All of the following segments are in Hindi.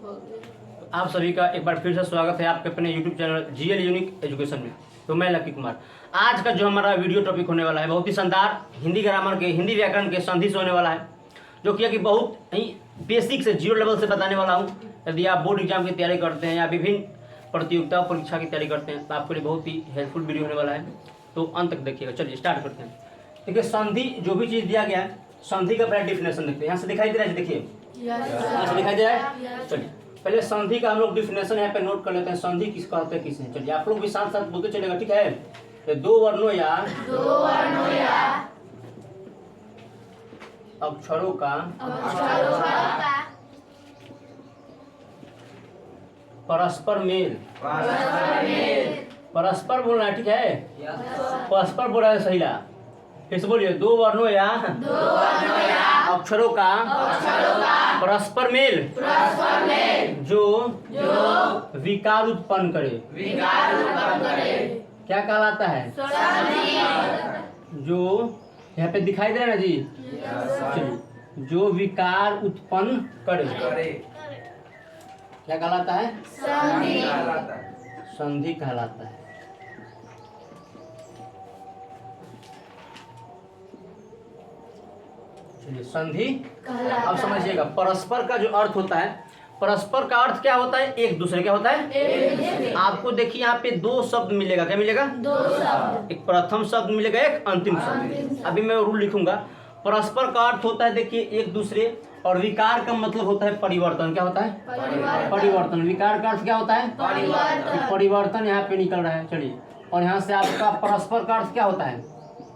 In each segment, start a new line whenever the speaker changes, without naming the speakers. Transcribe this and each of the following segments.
आप सभी का एक बार फिर से स्वागत है आपके अपने YouTube channel GL unique education में। तो मैं लकी कुमार। आज का जो हमारा वीडियो टॉपिक होने वाला है बहुत ही शानदार हिंदी ग्रामर के हिंदी व्याकरण के संधि से होने वाला है, जो कि बहुत ही बेसिक से 0 लेवल से बताने वाला हूँ। यदि आप बोर्ड एग्जाम की तैयारी करते हैं या विभिन्न प्रतियोगिता परीक्षा की तैयारी करते हैं तो आपके लिए बहुत ही हेल्पफुल वीडियो होने वाला है, तो अंत तक देखिएगा। चलिए स्टार्ट करते हैं। देखिए, संधि जो भी चीज़ दिया गया है, संधि का पहले डिफिनेशन देखते हैं। यहाँ से दिखाई दे रहा है, देखिए यहाँ से दिखाई दे रहा है। चलिए पहले संधि का हम लोग डिफिनेशन यहाँ पे नोट कर लेते हैं। संधि किस कहते हैं, किसे। चलिए आप लोग भी साथ साथ बोलते चलेगा, ठीक है। तो दो वर्णों या अक्षरों का परस्पर मेल, परस्पर बोलना है, ठीक है। परस्पर बोला है, सही ला। फिर से बोलिए, दो वर्णों या अक्षरों का परस्पर मेल जो विकार उत्पन्न करे, क्या कहलाता है। जो यहाँ पे दिखाई दे रहा है ना जी, चलिए, जो विकार उत्पन्न करे क्या कहलाता है, संधि कहलाता है। चलिए संधि अब समझिएगा। परस्पर का जो अर्थ होता है, परस्पर का अर्थ क्या होता है, एक दूसरे। क्या होता है, आपको देखिए यहाँ पे दो शब्द मिलेगा। क्या मिलेगा, दो शब्द। एक प्रथम शब्द मिलेगा, एक अंतिम शब्द। अभी मैं रूल लिखूंगा। परस्पर का अर्थ होता है, देखिए, एक दूसरे, और विकार का मतलब होता है परिवर्तन। क्या होता है, परिवर्तन। विकार का अर्थ क्या होता है, परिवर्तन। यहाँ पे निकल रहा है। चलिए, और यहाँ से आपका परस्पर का अर्थ क्या होता है,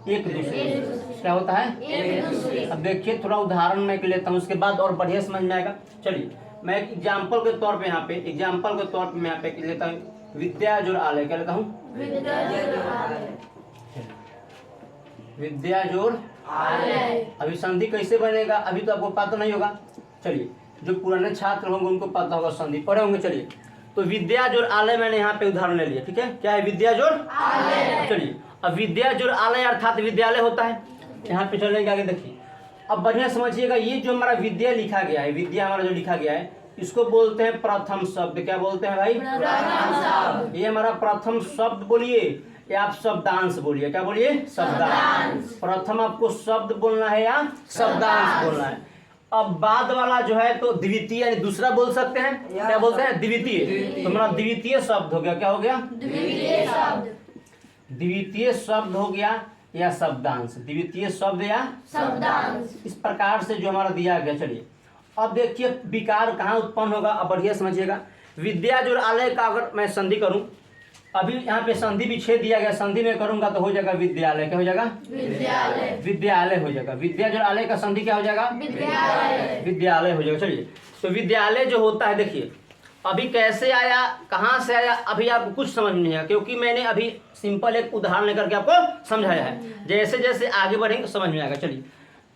एक दूसरे। क्या होता है, एक दूसरे। अब देखिए, थोड़ा उदाहरण मैं लेता हूँ, उसके बाद और बढ़िया समझ में आएगा। चलिए मैं एक एग्जाम्पल के तौर पे यहाँ पे मैं यहाँ पे लेता हूँ विद्या जोड़ आलय। क्या लेता हूँ, विद्या जोड़ आलय। अभी संधि कैसे बनेगा अभी तो आपको पता नहीं होगा। चलिए, जो पुराने छात्र होंगे उनको पता होगा, संधि पढ़े होंगे। चलिए, तो विद्या जोड़ आलय मैंने यहाँ पे उदाहरण ले लिया, ठीक है। क्या है, विद्या जोड़ आलय। चलिए, अब विद्या जोड़ आलय अर्थात विद्यालय होता है। यहाँ पे चलेंगे आगे, देखिए अब बढ़िया समझिएगा। ये जो हमारा विद्या लिखा गया है, विद्या हमारा जो लिखा गया है, इसको बोलते हैं प्रथम शब्द। क्या बोलते हैं भाई, प्रथम शब्द। ये हमारा प्रथम शब्द बोलिए या आप शब्दांश बोलिए। क्या बोलिए, शब्दांश। प्रथम आपको शब्द बोलना है या शब्दांश बोलना है। अब बाद वाला जो है तो द्वितीय यानी दूसरा बोल सकते हैं। क्या बोलते हैं, द्वितीय। तो हमारा द्वितीय शब्द हो गया। क्या हो गया, द्वितीय शब्द। द्वितीय शब्द हो गया या शब्दांश, द्वितीय शब्द या शब्दांश। इस प्रकार से जो हमारा दिया गया। चलिए अब देखिए विकार कहाँ उत्पन्न होगा, अब बढ़िया समझिएगा। विद्या जोड़ आलय का अगर मैं संधि करूं, अभी यहाँ पे संधि विच्छेद दिया गया, संधि में करूंगा तो हो जाएगा विद्यालय। क्या हो जाएगा, विद्यालय। विद्यालय हो जाएगा। विद्या जोड़ आलय का संधि क्या हो जाएगा, विद्यालय। विद्यालय हो जाएगा। चलिए, तो विद्यालय जो होता है, देखिए अभी कैसे आया, कहाँ से आया, अभी आपको कुछ समझ नहीं आया, क्योंकि मैंने अभी सिंपल एक उदाहरण लेकर के आपको समझाया है। जैसे जैसे आगे बढ़ेंगे समझ में आएगा। चलिए,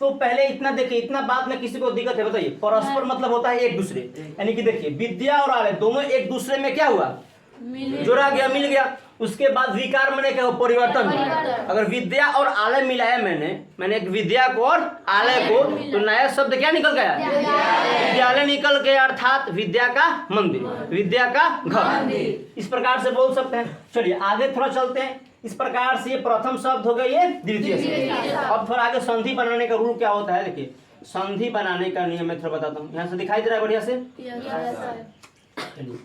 तो पहले इतना देखिए, इतना बात में किसी को दिक्कत है बताइए। परस्पर मतलब होता है एक दूसरे, यानी कि देखिए विद्या और आलय दोनों एक दूसरे में क्या हुआ, जोड़ा गया, मिल गया। उसके बाद विकार मैंने क्या, परिवर्तन हुआ। अगर विद्या और आलय मिलाया मैंने एक विद्या को और आलय को, तो नया शब्द क्या निकल गया, विद्यालय निकल गया, अर्थात विद्या का मंदिर, विद्या का घर। इस प्रकार से बोल सकते हैं। चलिए आगे थोड़ा चलते हैं। इस प्रकार से ये प्रथम शब्द हो गया, ये द्वितीय शब्द। अब थोड़ा आगे संधि बनाने का रूल क्या होता है, देखिए संधि बनाने का नियम मैं थोड़ा बताता हूँ। यहाँ से दिखाई दे रहा है बढ़िया से। चलिए,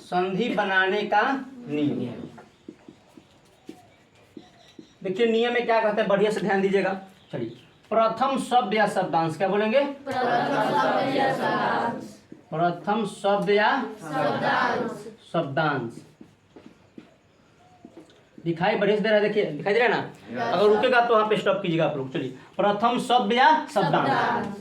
संधि बनाने का नियम देखिए, नियम में क्या कहते हैं, बढ़िया से ध्यान दीजिएगा। चलिए, प्रथम शब्द या शब्दांश। क्या बोलेंगे, प्रथम शब्द या शब्दांश। दिखाई बढ़िया से दे रहा है, देखिए दिखाई दे रहा है ना। अगर रुकेगा तो वहां पे स्टॉप कीजिएगा आप लोग। चलिए, प्रथम शब्द या शब्दांश।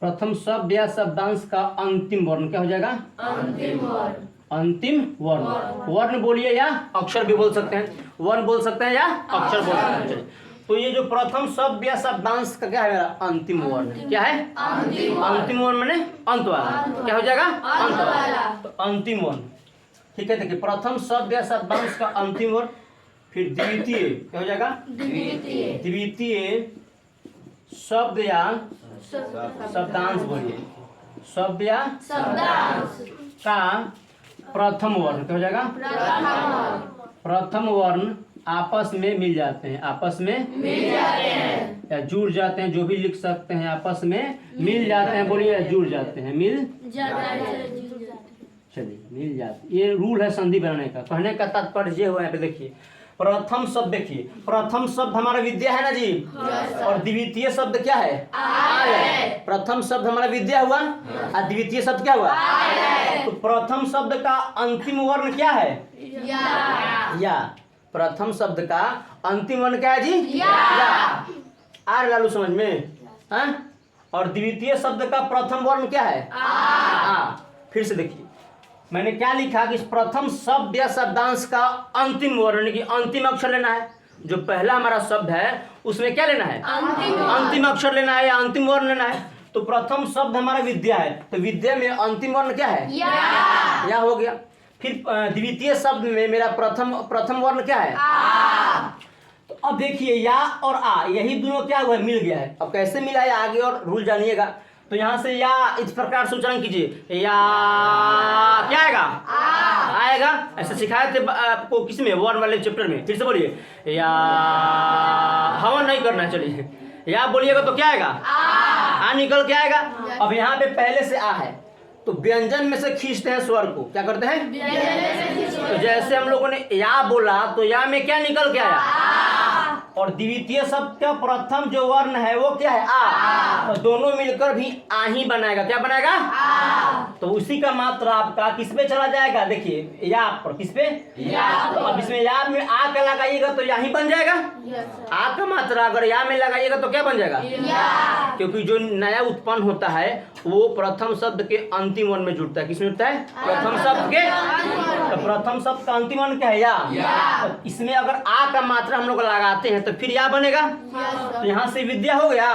प्रथम शब्द या शब्दांश का अंतिम वर्ण क्या हो जाएगा, अंतिम वर्ण। अंतिम वर्ण, वर्ण बोलिए या अक्षर भी बोल सकते हैं, वर्ण बोल सकते हैं या अक्षर बोल सकते हैं। तो ये जो प्रथम शब्द या शब्दांश का क्या है, मेरा अंतिम वर्ण। क्या है, अंतिम वर्ण माने अंत वाला। क्या हो जाएगा, अंत वाला। तो अंतिम वर्ण, ठीक है। देखिए, प्रथम शब्द या शब्दांश का अंतिम वर्ण। फिर द्वितीय क्या हो जाएगा, द्वितीय शब्द या शब्दांश, बोलिए शब्द या का प्रथम वर्ण क्या हो जाएगा, प्रथम वर्ण आपस में मिल जाते हैं, आपस में मिल जाते हैं या जुड़ जाते हैं, जो भी लिख सकते हैं, आपस में मिल जाते हैं, बोलिए जुड़ जाते हैं, मिल चलिए मिल जाते, ये रूल है संधि बनाने का। कहने का तात्पर्य ये हुआ, यहाँ पे देखिए प्रथम शब्द, देखिए प्रथम शब्द हमारा विद्या है ना जी, और द्वितीय शब्द क्या है, आ है। प्रथम शब्द हमारा विद्या हुआ और द्वितीय शब्द क्या हुआ, तो प्रथम शब्द का अंतिम वर्ण क्या है, या। प्रथम शब्द का अंतिम वर्ण क्या है जी, या। आ लालू समझ में, हाँ? और द्वितीय शब्द का प्रथम वर्ण क्या है, आ। फिर से देखिए मैंने क्या लिखा कि प्रथम शब्द या शब्दांश का अंतिम वर्ण की अंतिम अक्षर लेना है। जो पहला हमारा शब्द है उसमें क्या लेना है, अंतिम अक्षर लेना है या अंतिम वर्ण लेना है। तो प्रथम शब्द हमारा विद्या है, तो विद्या में अंतिम वर्ण क्या है, या हो गया। फिर द्वितीय शब्द में मेरा प्रथम वर्ण क्या है, आ। तो अब देखिए या और आ, यही दोनों क्या हुआ, मिल गया है। अब कैसे मिला है आगे और रूल जानिएगा। तो यहाँ से या इस प्रकार से उच्चारण कीजिए, या क्या आएगा, आएगा। ऐसे सिखाए थे आपको किस में, वर्ण वाले चैप्टर में। फिर से बोलिए, या हवन नहीं करना, चलिए या बोलिएगा तो क्या आएगा, आ निकल के आएगा। अब यहाँ पे पहले से आ है, तो व्यंजन में से खींचते हैं स्वर को, क्या करते हैं, तो जैसे हम लोगों ने या बोला तो या में क्या निकल के आया, और द्वितीय शब्द का प्रथम जो वर्ण है वो क्या है, आ। तो दोनों मिलकर भी आ ही बनाएगा, क्या बनाएगा, आ। तो उसी का मात्रा आपका किस पे चला जाएगा, देखिए या पर, किस पे, या। तो अब इसमें या में आ का लगाइएगा तो या ही बन जाएगा। आ का मात्रा अगर या में लगाइएगा तो क्या बन जाएगा, या। क्योंकि जो नया उत्पन्न होता है वो प्रथम शब्द के अंतिम वर्ण में जुड़ता है। किसमें जुड़ता है, प्रथम शब्द के। तो प्रथम शब्द का अंतिम वर्ण क्या है, या। तो इसमें अगर आ का मात्रा हम लोग लगाते हैं तो फिर या बनेगा। तो यहाँ से विद्या हो गया।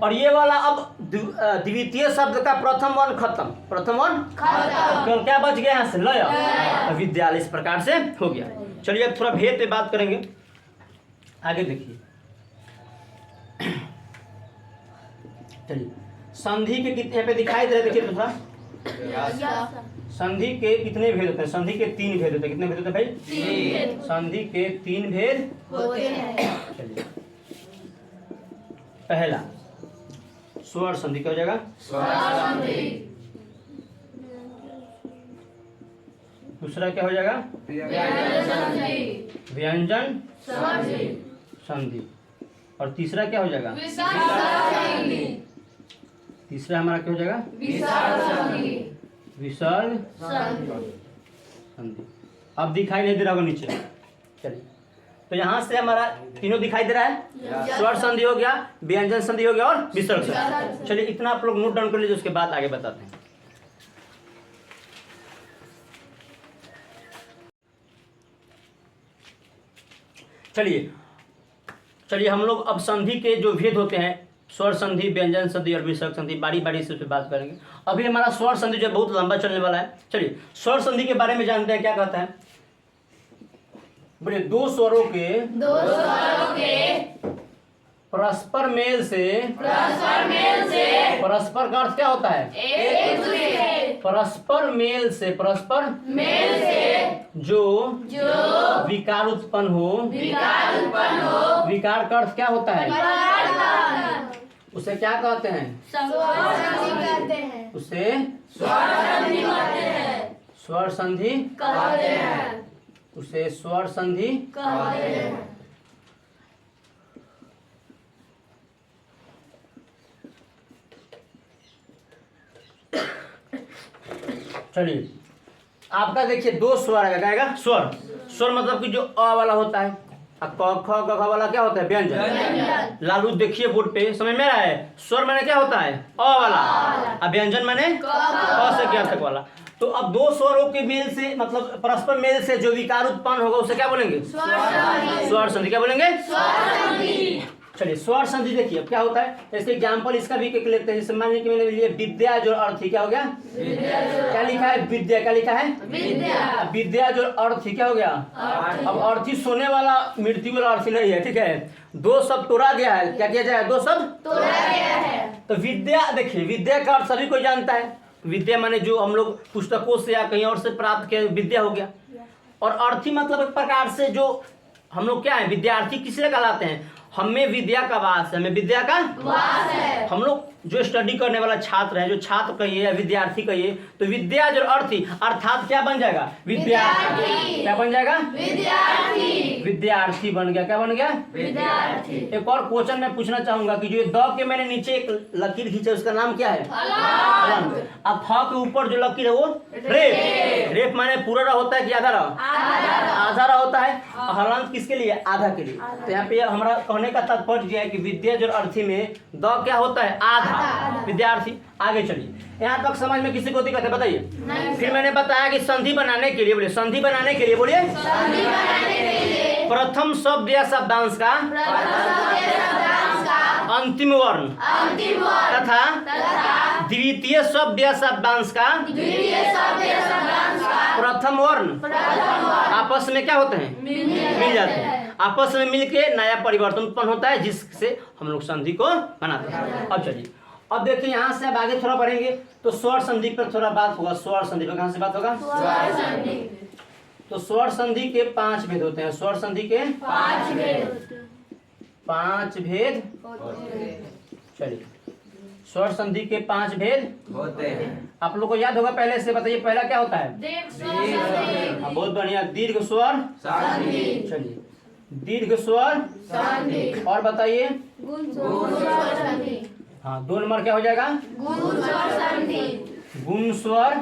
और ये वाला अब द्वितीय शब्द का प्रथम वर्ण खत्म, प्रथम वर्ण खत्म, क्या बच गया यहाँ से, लय। विद्यालय इस प्रकार से हो गया। चलिए अब थोड़ा भेद पे बात करेंगे, आगे देखिए। चलिए संधि के कितने यहाँ पे दिखाई दे रहे, देखिए तो थोड़ा संधि के कितने भेद होते हैं, संधि के 3 भेद होते हैं। कितने भेद होते हैं भाई, संधि के 3 भेद होते हैं। चलिए पहला स्वर संधि क्या हो जाएगा, दूसरा क्या हो जाएगा, व्यंजन संधि, और तीसरा क्या हो जाएगा, तीसरा हमारा क्या हो जाएगा, विसर्ग संधि। अब दिखाई नहीं दे रहा होगा नीचे, चलिए तो यहाँ से हमारा तीनों दिखाई दे रहा है। स्वर संधि हो गया, व्यंजन संधि हो गया और विसर्ग संधि। चलिए इतना आप लोग नोट डाउन कर लीजिए, उसके बाद आगे बताते हैं। चलिए हम लोग अब संधि के जो भेद होते हैं, स्वर संधि, व्यंजन संधि और विसर्ग संधि, बारी बारी से उस पर बात करेंगे। अभी हमारा स्वर संधि जो बहुत लंबा चलने वाला है। चलिए स्वर संधि के बारे में जानते हैं, क्या कहता है, बोले दो स्वरों के परस्पर मेल से, परस्पर का अर्थ क्या होता है, परस्पर मेल से जो विकार उत्पन्न हो, विकार का अर्थ क्या होता है, उसे क्या कहते हैं, उसे स्वर संधि कहते हैं, उसे स्वर संधि कहते हैं। चलिए आपका देखिए दो स्वर आएगा, स्वर मतलब कि जो अ वाला होता है, क ख ग घ वाला क्या होता है, व्यंजन। लालू देखिए बोर्ड पे, समझ में आ रहा है। स्वर माने क्या होता है, अ वाला, अब व्यंजन माने क से क्या तक वाला। तो अब दो स्वरों के मेल से, मतलब परस्पर मेल से जो विकार उत्पन्न होगा उसे क्या बोलेंगे, स्वर संधि। क्या बोलेंगे, चलिए स्वर संधि देखिए अब क्या होता है, जैसे एग्जाम्पल इसका भी लेते हैं। जैसे मान लीजिए कि मैंने लिया विद्या जो अर्थी, क्या हो गया क्या लिखा है विद्या, क्या लिखा है विद्या जो अर्थी क्या हो गया। अब अर्थी सोने वाला मृत्यु वाला अर्थी नहीं है, ठीक है। दो शब्द तोड़ा गया है, क्या किया जाए दो शब्द तोड़ा गया है। तो विद्या देखिए विद्या का अर्थ सभी कोई जानता है, विद्या माने जो हम लोग पुस्तकों से या कहीं और से प्राप्त किया विद्या हो गया। और अर्थी मतलब एक प्रकार से जो हम लोग क्या है विद्यार्थी किससे कहलाते हैं, हमें विद्या का वास है, हमें विद्या का वास है। हम लोग जो स्टडी करने वाला छात्र है, जो छात्र कहिए या विद्यार्थी कहिए, तो विद्या जो अर्थी अर्थात क्या बन जाएगा विद्यार्थी। क्या बन जाएगा विद्यार्थी, विद्यार्थी बन गया, क्या बन गया विद्यार्थी। एक और क्वेश्चन मैं पूछना चाहूंगा कि जो द के मैंने नीचे एक लकीर खींचा उसका नाम क्या है हलन। अब फ के ऊपर जो लकीर है वो रेप, रेप माने पूरा होता है कि आधा आधा होता है। हलन किसके लिए आधा के लिए। तो यहाँ पे हमारा कहने का तात्पर्य यह है कि विद्या जो अर्थी में द क्या होता है आधा विद्यार्थी। आगे चलिए, यहाँ तक समझ में किसी को दिक्कत है बताइए। फिर मैंने बताया कि संधि बनाने के लिए बोलिए, संधि बनाने के लिए बोलिए प्रथम शब्द या शब्दांश का अंतिम वर्ण तथा द्वितीय शब्द या शब्दांश का प्रथम वर्ण आपस में क्या होते हैं मिल जाते हैं। आपस में मिलके नया परिवर्तन उत्पन्न होता है जिससे हम लोग संधि को बनाते हैं। अब चलिए अब देखिए यहाँ से अब आगे थोड़ा बढ़ेंगे तो स्वर संधि पर थोड़ा बात होगा। स्वर संधि पर कहाँ से बात होगा तो स्वर संधि के 5 भेद होते हैं। स्वर संधि के 5 भेद चलिए स्वर संधि के 5 भेद होते हैं। आप लोग को याद होगा पहले से बताइए पहला क्या होता है बहुत बढ़िया दीर्घ स्वर चलिए दीर्घ स्वर और बताइए हाँ 2 नंबर क्या हो जाएगा गुण स्वर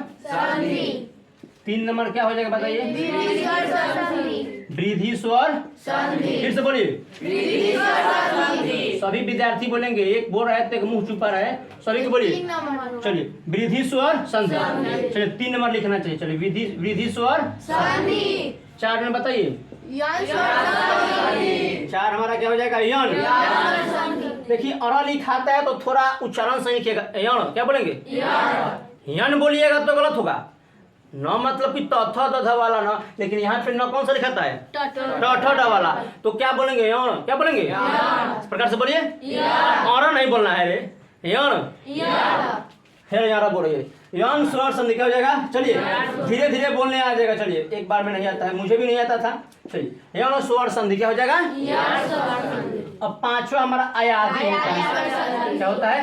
3 नंबर क्या हो जाएगा बताइए वृद्धि स्वर। फिर से बोलिए सभी विद्यार्थी बोलेंगे, एक बोल रहा है तो एक मुंह छुपा रहा है, सभी को बोलिए चलिए वृद्धि स्वर संधि। चलिए 3 नंबर लिखना चाहिए। चलिए वृद्धि स्वर 4 नंबर बताइए 4 हमारा क्या हो जाएगा यण। देखिए अरा लिखाता है तो थोड़ा उच्चारण सही लिखिएगा यण क्या बोलेंगे यण बोलिएगा तो गलत होगा न मतलब कि तथ दध वाला ना, लेकिन यहाँ पे न कौन सा लिखाता है ट वाला तो क्या बोलेंगे यण क्या बोलेंगे इस प्रकार से बोलिए अरा नहीं बोलना है रे यण फिर यारा बोलिए यण स्वर संधि क्या हो जाएगा। चलिए धीरे धीरे बोलने आ जाएगा। चलिए एक बार में नहीं आता है, मुझे भी नहीं आता था। चलिए यण स्वर संधि क्या हो जाएगा। अब 5वां हमारा अयादी होता है। क्या होता है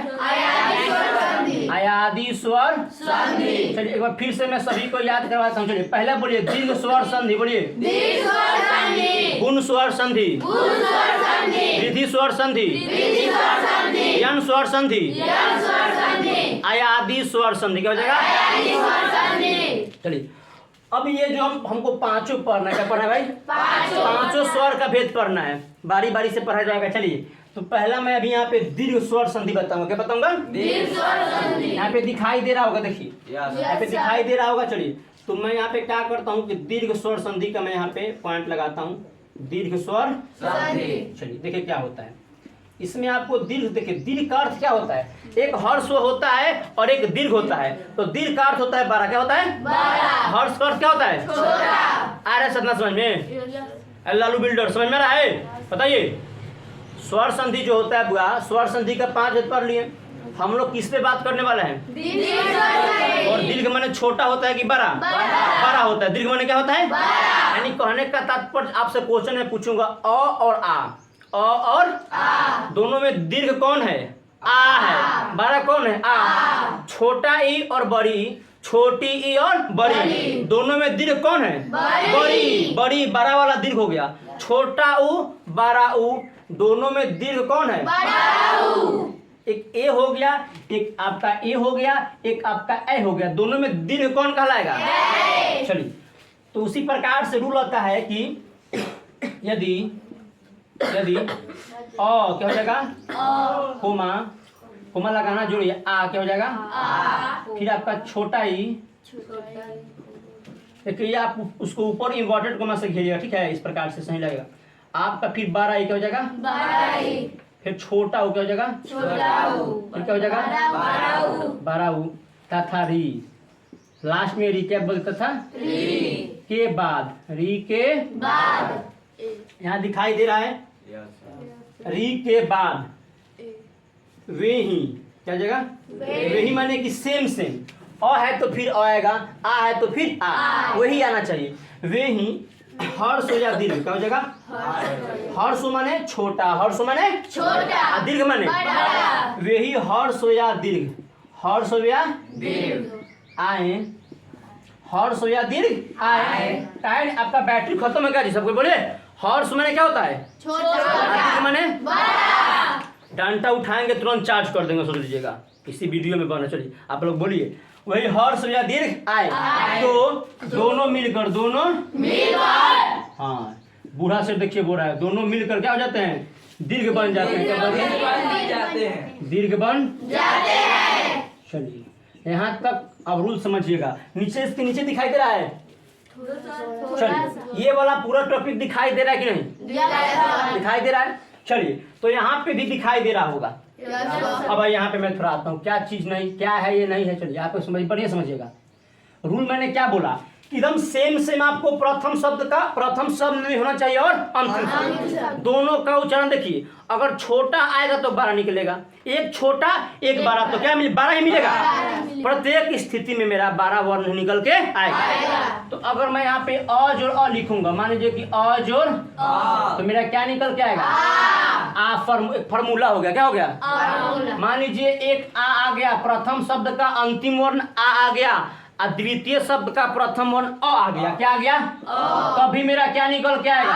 अयादी स्वर संधि। चलिए एक बार फिर से मैं सभी को याद करवाता हूँ। चलिए पहले बोलिए दीर्घ स्वर संधि बोलिए गुण स्वर संधि वृद्धि स्वर संधि यण स्वर संधि अयादी स्वर संधि क्या हो जाएगा। चलिए अब ये जो हमको 5 पढ़ना है, क्या पढ़ना है भाई 5 स्वर का भेद पढ़ना है, बारी बारी से पढ़ा जाएगा। चलिए तो पहला मैं अभी यहाँ पे दीर्घ स्वर संधि बताऊंगा। क्या बताऊंगा यहाँ पे दिखाई दे रहा होगा, देखिए यहाँ पे दिखाई दे रहा होगा। चलिए तो मैं यहाँ पे क्या करता हूँ कि दीर्घ स्वर संधि का मैं यहाँ पे पॉइंट लगाता हूँ दीर्घ स्वर संधि। चलिए देखिए क्या होता है इसमें आपको दीर्घ। देखिए दीर्घ का अर्थ क्या होता है, एक हर्ष होता है और एक दीर्घ होता है। तो दीर्घ का अर्थ होता है 12 क्या होता है हर्ष का अर्थ क्या होता है आ रहा है सतना समझ में लालू बिल्डर समझ में रहा है बताइए। स्वर संधि जो होता है बुआ स्वर संधि का 5 भेद पढ़ लिए। हम लोग किस पे बात करने वाले हैं और दीर्घ माने छोटा होता है कि बड़ा होता है। दीर्घ माने क्या होता है यानी कहने का तात्पर्य आपसे क्वेश्चन में पूछूंगा अ और आ दोनों में दीर्घ कौन है आ है, बड़ा कौन है आ। छोटा ई और बड़ी छोटी ई और बड़ी दोनों में दीर्घ कौन है बड़ी बड़ा वाला दीर्घ हो गया। छोटा ऊ बड़ा ऊ दोनों में दीर्घ कौन है एक ए हो गया एक आपका ए हो गया एक आपका ए हो गया। दोनों में दीर्घ कौन कहलाएगा। चलिए तो उसी प्रकार से रूल होता है कि यदि क्या हो जाएगा कोमा लगाना जोड़िए आ क्या हो जाएगा फिर आपका छोटा ई देखिए आप उसको ऊपर इन्वर्टेड कोमा से घेरिएगा ठीक है इस प्रकार से सही लगेगा आपका। फिर 12 ई क्या हो जाएगा फिर छोटा ऊ क्या हो जाएगा, फिर क्या हो जाएगा, बड़ा ऊ तथा री। लास्ट में री क्या बोलता था, के बाद, री के बाद, यहाँ दिखाई दे रहा है री के बाद वे ही क्या जगह, वे ही माने कि सेम सेम, अ है तो फिर अ आएगा, आ है तो फिर आ, वही आना चाहिए। वे ही हर्ष हो या दीर्घ क्या हो जाएगा, हर्ष माने छोटा, हर्ष माने छोटा, दीर्घ माने बड़ा। वे ही हर्ष हो या दीर्घ, हर्ष हो या दीर्घ आए, हर्ष हो या दीर्घ आए। टाइम आपका बैटरी खत्म है क्या जी, सबको बोलिए। हर्ष माने क्या होता है, दीर्घ माने बड़ा। डंडा उठाएंगे तुरंत चार्ज कर देंगे, सोच लीजिएगा इसी वीडियो में बना। चलिए आप लोग बोलिए, वही हर्ष या दीर्घ आए, तो दोनों मिलकर, दोनों मिलकर, हाँ बूढ़ा से देखिए बोल रहा है, दोनों मिलकर क्या हो जाते हैं, दीर्घ बन जाते हैं, क्या बन जाते हैं, दीर्घ बन जाते हैं। चलिए यहाँ तक अब रूल समझिएगा। नीचे इसके नीचे दिखाई दे रहा है, चलिए ये वाला पूरा टॉपिक दिखाई दे रहा है कि नहीं, दिखाई दे रहा है। चलिए तो यहाँ पे भी दिखाई दे रहा होगा। अब यहाँ पे मैं थोड़ा आता हूँ, क्या चीज नहीं, क्या है ये नहीं है। चलिए आप समझ, बढ़िया समझिएगा। रूल मैंने क्या बोला, एकदम सेम सेम आपको प्रथम शब्द का प्रथम शब्द नहीं होना चाहिए और अंतिम शब्द, दोनों का उच्चारण देखिए। अगर छोटा आएगा तो बड़ा निकलेगा, एक छोटा एक बड़ा, तो क्या बड़ा ही मिलेगा। प्रत्येक स्थिति में मेरा 12 वर्ण निकल के आएगा। तो अगर मैं यहाँ पे अ जोड़ अ लिखूंगा, मान लीजिए कि अ जोड़ तो मेरा क्या निकल के आएगा, आ। फॉर्मूला हो गया, क्या हो गया, मान लीजिए एक आ गया, प्रथम शब्द का अंतिम वर्ण आ गया, और द्वितीय शब्द का प्रथम वर्ण अ आ गया, क्या आ गया, तभी मेरा क्या निकल के आएगा,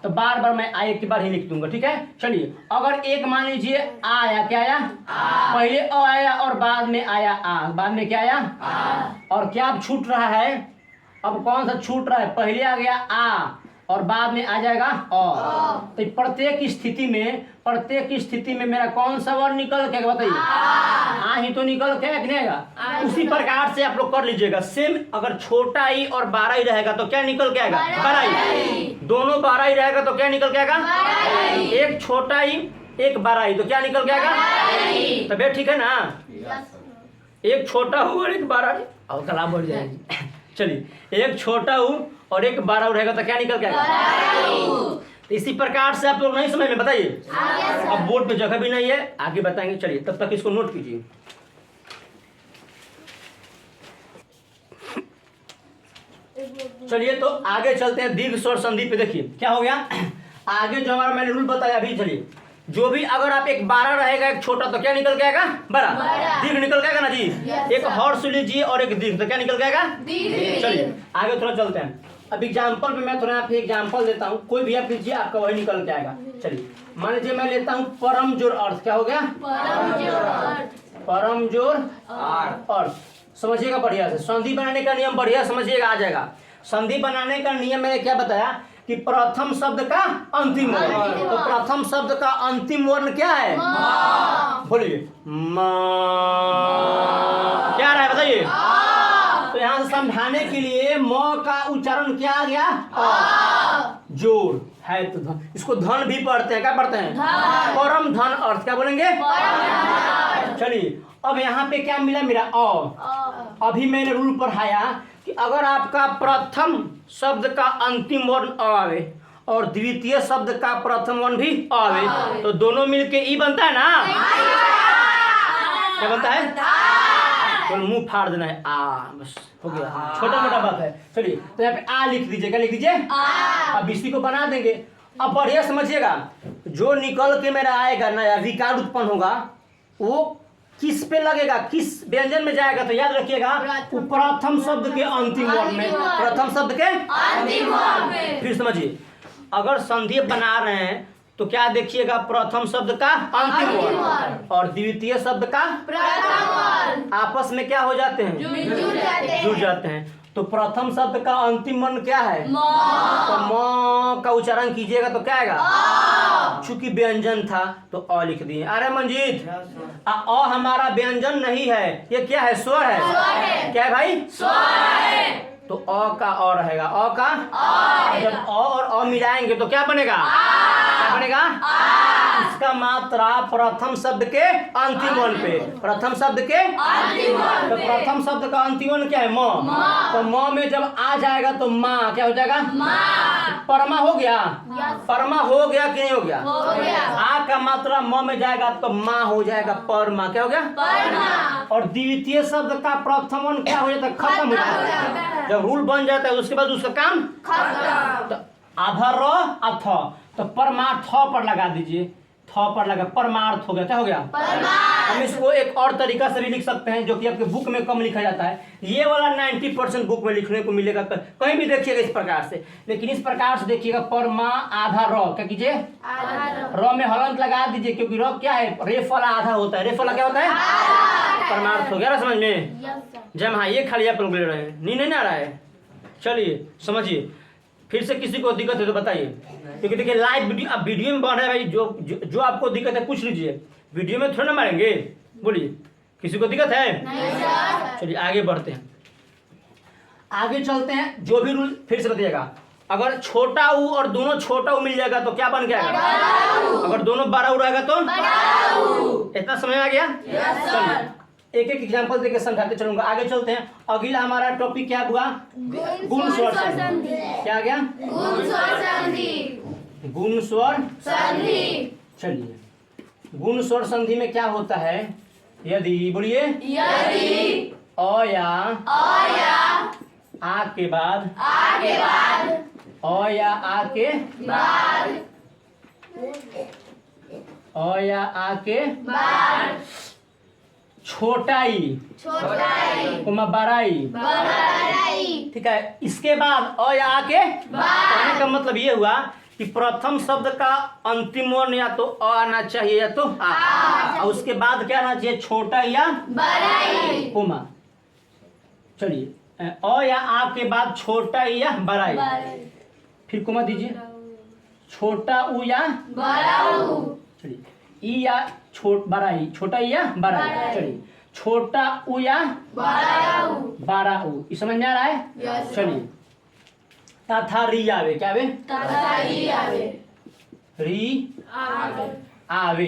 तो बार बार मैं एक के बार ही लिख दूंगा, ठीक है। चलिए अगर एक मान लीजिए आ आया, क्या आया, पहले अ आया और बाद में आया आ, बाद में क्या आया, और क्या अब छूट रहा है, अब कौन सा छूट रहा है, पहले आ गया आ और बाद में आ जाएगा अ। तो प्रत्येक स्थिति में मेरा कौन सा वर्ण निकल के बताइए, आ ही तो निकल के आएगा। उसी प्रकार से आप लोग कर लीजिएगा सेम। अगर छोटा ही और 12 ही रहेगा तो क्या निकल के आएगा, 12 ही। दोनों 12 ही रहेगा तो क्या निकल के आएगा, एक छोटा ही एक 12 ही, तो क्या निकल के आएगा, तब ठीक है ना। एक छोटा हो और एक 12 और कलाम बढ़ जाएगी। चलिए एक छोटा हो और एक 12 रहेगा तो क्या निकल के आएगा। इसी प्रकार से आप लोग नहीं समझ में बताइए, अब बोर्ड पे जगह भी नहीं है, आगे बताएंगे। चलिए तब तक इसको नोट कीजिए। चलिए तो आगे चलते हैं दीर्घ स्वर संधि पे। देखिए क्या हो गया, आगे जो हमारा मैंने रूल बताया अभी। चलिए जो भी अगर आप एक 12 रहेगा एक छोटा तो क्या निकल के आएगा, बड़ा, दीर्घ निकल के आएगा ना जी। एक हर्ष लीजिए और एक दीर्घ, तो क्या निकल के आएगा, दीर्घ। चलिए आगे थोड़ा चलते हैं। अब एग्जाम्पल पे मैं थोड़ा आपको एग्जाम्पल देता हूँ, कोई भी आप लीजिए आपका वही निकल के आएगा। चलिए मान लीजिए मैं लेता हूँ परम जोड़ अर्थ, क्या हो गया, परम जोड़ अर्थ। समझिएगा बढ़िया से, संधि बनाने का नियम बढ़िया समझिएगा, आ जाएगा। संधि बनाने का नियम मैंने क्या बताया कि प्रथम शब्द का अंतिम वर्ण, तो प्रथम शब्द का अंतिम वर्ण क्या है, बोलिए, क्या रहा है बताइए। तो यहाँ से समझाने के लिए म का उच्चारण क्या आ गया, जोड़ है, तो धन, इसको धन भी पढ़ते हैं, क्या पढ़ते हैं, परम धन अर्थ, क्या बोलेंगे। चलिए अब यहाँ पे क्या मिला मेरा अ। अभी मैंने रूल पढ़ाया कि अगर आपका प्रथम शब्द का अंतिम वर्ण अ आवे और द्वितीय शब्द का प्रथम वर्ण भी अ आवे, तो दोनों मिलके ई बनता है ना, क्या बनता है, तो मुंह फाड़ देना है, आ, बस हो गया, छोटा मोटा बात है। चलिए तो यहाँ पे आ लिख दीजिए, क्या लिख दीजिए, अब इसी को बना देंगे। अब बढ़िया समझिएगा, जो निकल के मेरा आएगा नया विकार उत्पन्न होगा वो किस पे लगेगा, किस व्यंजन में जाएगा, तो याद रखिएगा वो प्रथम शब्द के अंतिम वर्ण में, प्रथम शब्द के अंतिम वर्ण में। फिर समझिए अगर संधि बना रहे हैं तो क्या देखिएगा, प्रथम शब्द का अंतिम वर्ण और द्वितीय शब्द का प्रथम वर्ण आपस में क्या हो जाते हैं, जुड़ जाते हैं। तो प्रथम शब्द का अंतिम वर्ण क्या है, तो म का उच्चारण कीजिएगा तो क्या आएगा, चूंकि व्यंजन था तो अ लिख दिए। अरे मंजीत, अ हमारा व्यंजन नहीं है, ये क्या है, स्वर है, क्या है भाई, स्वर है। तो अ का अ रहेगा, अ का जब अ और अ मिलाएंगे तो क्या बनेगा, क्या बनेगा, का मात्रा प्रथम शब्द के अंतिम वर्ण पे, प्रथम शब्द के अंतिम वर्ण, तो प्रथम शब्द का अंतिम वर्ण क्या है? म। तो म में जब आ जाएगा तो माँ क्या हो जाएगा? परमा हो गया। परमा हो गया कि नहीं हो गया? आ का मात्रा म में जाएगा तो माँ हो जाएगा परमा। क्या हो गया? परमा। और द्वितीय शब्द का प्रथम वर्ण क्या हो जाता है? खत्म हो जाता है। जब रूल बन जाता है उसके बाद उसका काम खत्म। तो आधा र अथ, तो परमार्थ पर लगा दीजिए, थ पर लगा, परमार्थ हो गया। क्या हो गया? हम इसको एक और तरीका से भी लिख सकते हैं जो कि आपके बुक में कम लिखा जाता है। ये वाला 90% बुक में लिखने को मिलेगा, कहीं भी देखिएगा इस प्रकार से। लेकिन इस प्रकार से देखिएगा, परमा आधा र, क्या कीजिए? र में हलंत लगा दीजिए, क्योंकि र क्या है? रेफ वाला आधा होता है। रेफ वाला क्या होता है? परमार्थ हो गया ना समझ में? जब हाँ ये खाली आप लोग ले रहे हैं, नहीं आ रहा है। चलिए समझिए, फिर से किसी को दिक्कत है तो बताइए, क्योंकि देखिए लाइव वीडियो, अब वीडियो में बन रहा है भाई। जो आपको दिक्कत है पूछ लीजिए, वीडियो में थोड़ा ना मारेंगे। बोलिए, किसी को दिक्कत है? नहीं। चलिए आगे बढ़ते हैं, आगे चलते हैं। जो भी रूल फिर से बताइएगा। अगर छोटा ऊ और दोनों छोटा ऊ मिल जाएगा तो क्या बन जाएगा? अगर दोनों बड़ा ऊ रहेगा तो? इतना समझ आ गया? चलिए एक एक एग्जांपल देके समझाते चलूंगा। आगे चलते हैं। अगला हमारा टॉपिक क्या हुआ? गुण स्वर संधि। क्या गया? गुण स्वर संधि। गुण स्वर संधि। चलिए, गुण स्वर संधि में क्या होता है? यदि, बोलिए, यदि अ या आ के बाद अ या आ के अ या आ के छोटाई बड़ाई, ठीक है। इसके बाद अ या आ के कहने का मतलब ये हुआ कि प्रथम शब्द का अंतिम वर्ण या तो अ आना चाहिए या तो आ, और उसके बाद क्या आना चाहिए? छोटा या बड़ाई, कोमा। चलिए, अ या आ के बाद छोटा या बड़ाई, फिर कोमा दीजिए, छोटा ऊ या बड़ा ऊ। चलिए, ई या बड़ाई, छोटा या बड़ाई। चलिए, छोटा ऊ या बड़ा ऊ, इस समझ में आ रहा है? चलिए, तथा री आवे। क्या आवे? री आवे।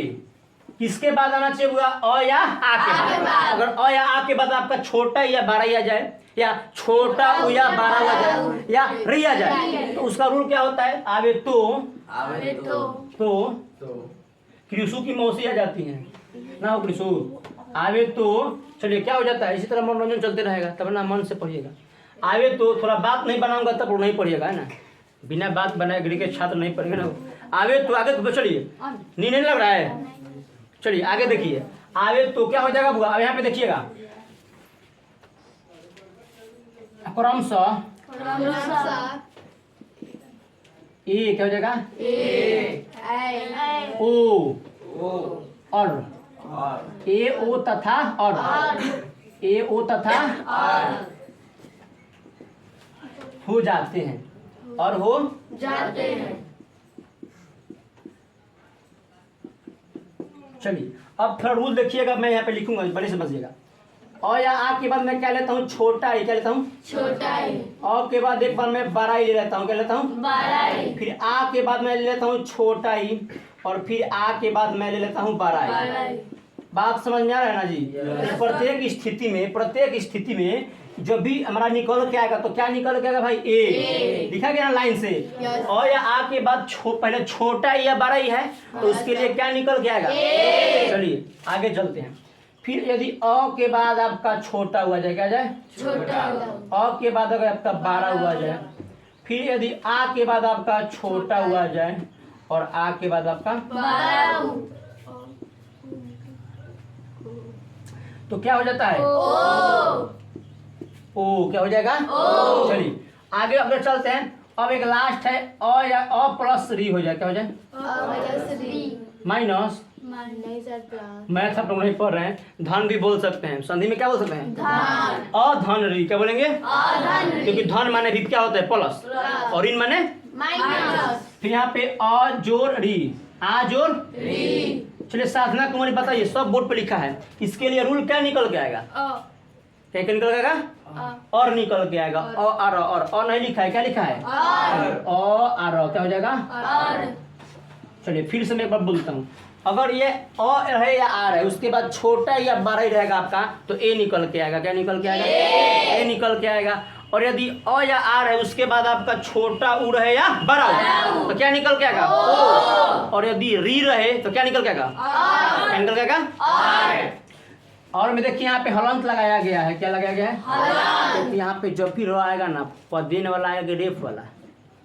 किसके बाद आना चाहिए? हुआ अ या आ के बाद। अगर अ या आ के बाद आपका छोटा या बड़ा आ जाए, या छोटा ऊ या बड़ा आ जाए, या री आ जाए, तो उसका रूल क्या होता है? आवे तो कृषु की मौसी आ जाती है ना, हो कृषु आवे तो। चलिए, क्या हो जाता है? इसी तरह मनोरंजन चलते रहेगा, तब ना मन से पढ़िएगा। आवे तो थोड़ा बात नहीं बनाऊंगा तब नहीं पढ़िएगा, है ना। बिना बात बनाए गृह के छात्र नहीं पढ़ेंगे ना। आवे तो आगे तो चलिए, नहीं लग रहा है? चलिए आगे देखिए, आवे तो क्या हो जाएगा बुआ? अब यहाँ पे देखिएगा, क्रमशः ए क्या हो जाएगा? ओ और ए ओ तथा और, ए ओ तथा हो जाते हैं और हो जाते हैं। चलिए, अब थोड़ा रूल देखिएगा, मैं यहाँ पे लिखूंगा, बड़े से बचिएगा। और या आ के बाद मैं क्या लेता हूँ? छोटा आई। क्या लेता हूँ? छोटा आई। और के बाद एक बार मैं बड़ा आई ले लेता हूँ। क्या लेता हूँ? बड़ा आई। फिर आ के बाद मैं ले लेता हूँ छोटा आई, और फिर आ के बाद मैं ले लेता हूँ बड़ा आई। बात समझ में आ रहा है ना जी? प्रत्येक स्थिति में जब भी हमारा निकल के आएगा तो क्या निकल के आएगा भाई? ए। दिखा गया ना लाइन से? और या आ के बाद पहले छोटा या बड़ा ही है, तो उसके लिए क्या निकल के आएगा? चलिए आगे चलते हैं। फिर यदि अ के बाद आपका छोटा हुआ जाए, क्या जाए? छोटा। अ के बाद अगर आपका बड़ा हुआ जाए, फिर यदि आ के बाद आपका छोटा हुआ जाए, और आ के बाद आपका बड़ा, तो क्या हो जाता है? ओ क्या हो जाएगा? चलिए आगे अपने चलते हैं। अब एक लास्ट है अ या अ प्लस री हो जाए। क्या हो जाए? माइनस, मैथ आप लोग नहीं पढ़ रहे हैं, धन भी बोल सकते हैं। संधि में क्या बोल सकते हैं? अधन री। क्या बोलेंगे? क्योंकि धन माने भी क्या होता है? प्लस, और इन माने माइनस। फिर यहाँ पे अ जोड़ री, आ जोड़ री। चलिए साधना कुमारी बताइए, सब बोर्ड पे लिखा है, इसके लिए रूल क्या निकल के आएगा? क्या निकल के आएगा? और निकल के आएगा। और नहीं लिखा है, क्या लिखा है? और क्या हो जाएगा? चलिए फिर से मैं एक बार बोलता हूँ, अगर ये अ है या आर है उसके बाद छोटा या बड़ा ही रहेगा आपका तो ए निकल के आएगा। क्या निकल के आएगा? ए निकल के आएगा। और यदि अ या आर है उसके बाद आपका छोटा उ रहे या बड़ा उ तो क्या निकल के आएगा? ओ। और यदि री रहे तो क्या निकल के आएगा? क्या निकल के आएगा? और में देखिए यहाँ पे हलंत लगाया गया है। क्या लगाया गया है? तो यहाँ पे जब भी रो आएगा ना पद देने वाला आएगा रेफ वाला,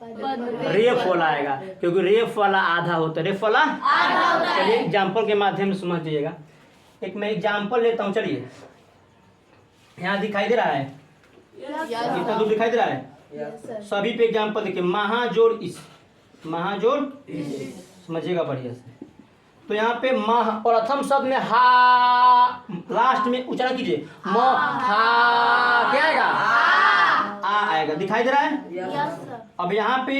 रेफ वाला आएगा, क्योंकि रेफ वाला आधा होता है, रेफ वाला आधा होता है। चलिए एग्जाम्पल के माध्यम से समझ जाइएगा। एक मैं एग्जाम्पल लेता हूँ। चलिए यहाँ दिखाई दे रहा है, कितना दूर दिखाई दे रहा है? सभी पे एग्जाम्पल देखिए, महाजोड़ इस, महाजोड़ समझिएगा बढ़िया से। तो यहाँ पे मह प्रथम शब्द में हा लास्ट में उच्चारण कीजिए, म हा क्या आएगा? आ आएगा। दिखाई दे रहा है? अब यहाँ पे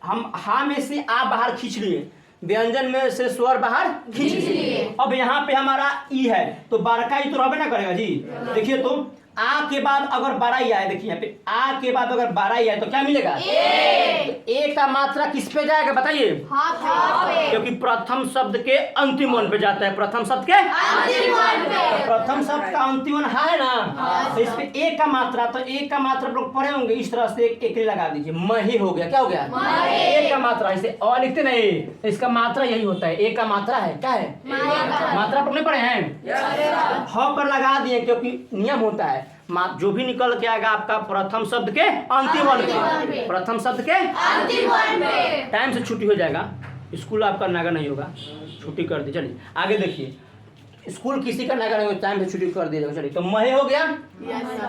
हम हा में से आ बाहर खींच लिए, व्यंजन में से स्वर बाहर खींच लिए। अब यहाँ पे हमारा ई है तो बारका ई तो रहबे ना करेगा जी। देखिए तो आ के बाद अगर बड़ा ही आए, देखिए यहाँ पे आ के बाद अगर बड़ा ही आए तो क्या मिलेगा? ए का मात्रा किस पे जाएगा बताइए? क्योंकि प्रथम शब्द के अंतिम वन पे जाता है। प्रथम शब्द के अंतिम वन पे, प्रथम शब्द का अंतिम वन हा है ना, तो इस पे ए का मात्रा, तो ए का मात्रा लोग पढ़े होंगे इस तरह से एक लगा दीजिए, मही हो गया। क्या हो गया? ए का मात्रा। इसे अ लिखते नहीं, तो इसका मात्रा यही होता है, ए का मात्रा है। क्या है? मात्रा पढ़ने पड़े हैं, ह पर लगा दिए क्योंकि नियम होता है जो भी निकल के आएगा आपका प्रथम शब्द के अंतिम वर्ण पे, प्रथम शब्द के अंतिम वर्ण पे। टाइम से छुट्टी हो जाएगा, स्कूल आपका नागा नहीं होगा, छुट्टी कर दी। चलिए आगे देखिए, स्कूल किसी का नागा नहीं होगा, टाइम से छुट्टी कर दिया। चलिए तो महे हो गया,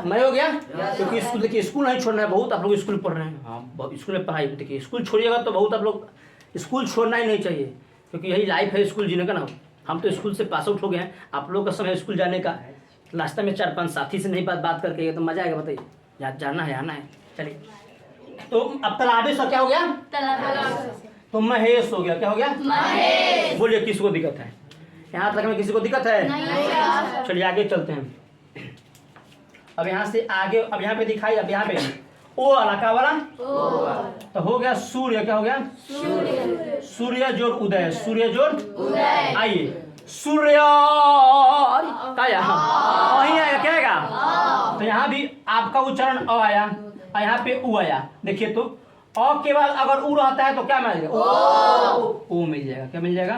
महे हो गया, क्योंकि स्कूल देखिए स्कूल नहीं छोड़ना है। बहुत आप लोग स्कूल पढ़ रहे हैं, हाँ स्कूल में पढ़ाई देखिए, स्कूल छोड़िएगा तो बहुत आप लोग, स्कूल छोड़ना ही नहीं चाहिए क्योंकि यही लाइफ है स्कूल जीने का ना। हम तो स्कूल से पास आउट हो गए हैं, आप लोग का समय स्कूल जाने का। नाश्ता में 4-5 साथी से नहीं बात करके तो मजा आएगा, बताइए जाना है आना है। चलिए तो अब तालाबे से क्या हो गया? तो महेश हो गया। क्या हो गया? महेश। बोलिए किसी को दिक्कत है? यहाँ तक में किसी को दिक्कत है? चलिए आगे चलते हैं। अब यहाँ से आगे, अब यहाँ पे दिखाई, अब यहाँ पे ओ वाला क्या वाला? तो हो गया सूर्य। क्या हो गया? सूर्य जोड़ उदय, सूर्य जोड़ उदय। आइए सूर्य क्या आएगा? क्या आएगा? तो यहाँ भी आपका उच्चारण अ आया और यहाँ पे उ आया। देखिए तो अ के बाद अगर उ रहता है तो क्या मिल जाएगा? ओ मिल जाएगा। क्या मिल जाएगा?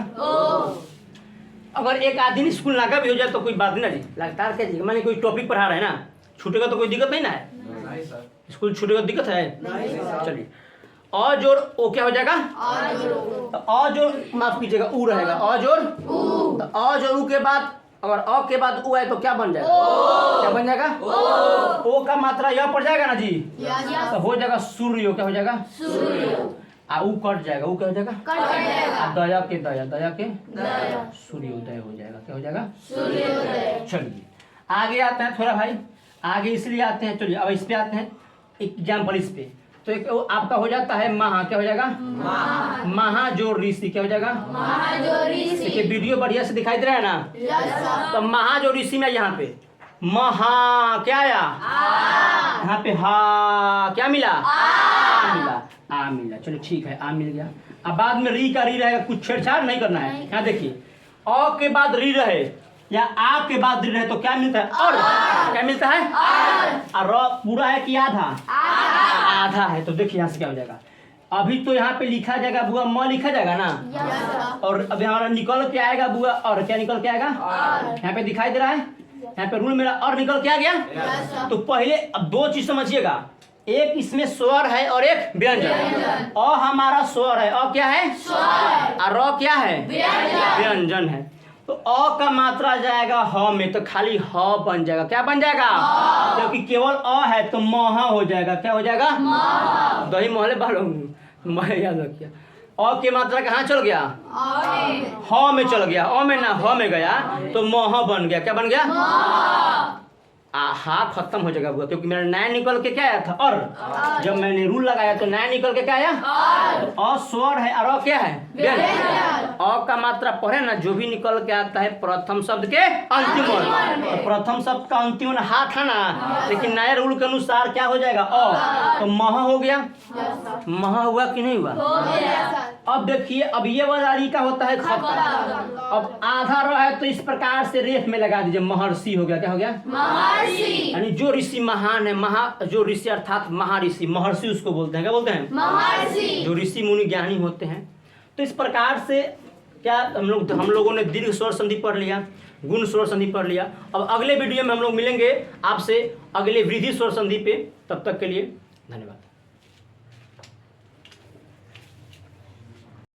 अगर एक आदमी स्कूल नागा भी हो जाए तो कोई बात नहीं ना जी, लगातार क्या जी, मैंने कोई टॉपिक पढ़ा रहे हैं ना, छूटेगा तो कोई दिक्कत नहीं ना है? स्कूल छूटेगा दिक्कत है? चलिए अ जोड़ ओ क्या हो जाएगा? तो अ जोड़ माफ कीजिएगा उ रहेगा, अ जोड़ उ। तो अ जोड़ उ के बाद अगर अ के बाद उ है तो क्या बन जाएगा? क्या बन जाएगा? ओ का मात्रा यह पड़ जाएगा ना जी, तो हो जाएगा सूर्य। क्या हो जाएगा? सूर्य। आ उ कट जाएगा, उ क्या हो जाएगा? कट जाएगा। दया के दया, दया के दया, सूर्योदय हो जाएगा। क्या हो जाएगा? सूर्योदय। चलिए आगे आते हैं थोड़ा भाई, आगे इसलिए आते हैं। चलिए अब इस पे आते हैं, एग्जाम्पल इस पे। तो एक आपका हो जाता है महा। क्या हो जाएगा? महाजोड़ ऋषि। क्या हो जाएगा? महाजोड़ ऋषि। देखिए वीडियो बढ़िया से दिखाई दे रहा है ना, तो महाजोड़ ऋषि में यहाँ पे महा क्या आया? यहाँ पे हा क्या मिला? आ मिला, आ मिला। चलो ठीक है, आ मिल गया। अब बाद में री का री रहेगा, कुछ छेड़छाड़ नहीं करना है। यहाँ देखिए अ के बाद री रहे या आ के बाद री रहे तो क्या मिलता है? और क्या मिलता है? और पूरा है कि आधा? आधा है। तो देखिए यहाँ से क्या हो जाएगा, अभी तो यहाँ पे लिखा जाएगा बुआ म लिखा जाएगा ना, और अभी हमारा निकल के आएगा बुआ और क्या निकल के आएगा? यहाँ पे दिखाई दे रहा है, यहाँ पे रूल मेरा और निकल के आ गया। तो पहले अब दो चीज समझिएगा, एक इसमें स्वर है और एक व्यंजन। अ हमारा स्वर है, अ क्या है? स्वर। और र क्या है? व्यंजन है। तो अ का मात्रा जाएगा ह में, तो खाली ह बन जाएगा। क्या बन जाएगा? क्योंकि केवल अ है तो मह हो जाएगा। क्या हो जाएगा? दही मोहल्ले वालों मैं याद रखिए, अ की मात्रा कहाँ चल गया? ह में चल गया, अ में ना ह में गया तो मह बन गया। क्या बन गया? हा खत्म हो जाएगा, क्योंकि मेरा नया निकल के क्या आया था? और जब मैंने रूल लगाया तो नया निकल के क्या आया? तो अ स्वर है और क्या है? व्यंजन। अ का मात्रा पढ़े ना जो भी निकल के आता है प्रथम शब्द के अंतिम वर्ण। तो प्रथम शब्द का अंतिम वर्ण हा था ना, लेकिन नए रूल के अनुसार क्या हो जाएगा अ, तो मह हो गया। मह हुआ कि नहीं हुआ? अब देखिए अब ये वाला री का होता है खत्म। अब आधा रो है तो इस प्रकार से रेफ में लगा दीजिए, महर्षि हो गया। क्या हो गया?
महर्षि।
यानी जो ऋषि महान है, जो ऋषि अर्थात महर्षि, महर्षि उसको बोलते हैं। क्या बोलते हैं?
महर्षि।
जो ऋषि मुनि ज्ञानी होते हैं। तो इस प्रकार से क्या हम लोगों ने दीर्घ स्वर संधि पढ़ लिया, गुण स्वर संधि पढ़ लिया। अब अगले वीडियो में हम लोग मिलेंगे आपसे अगले वृद्धि स्वर संधि पे। तब तक के लिए धन्यवाद।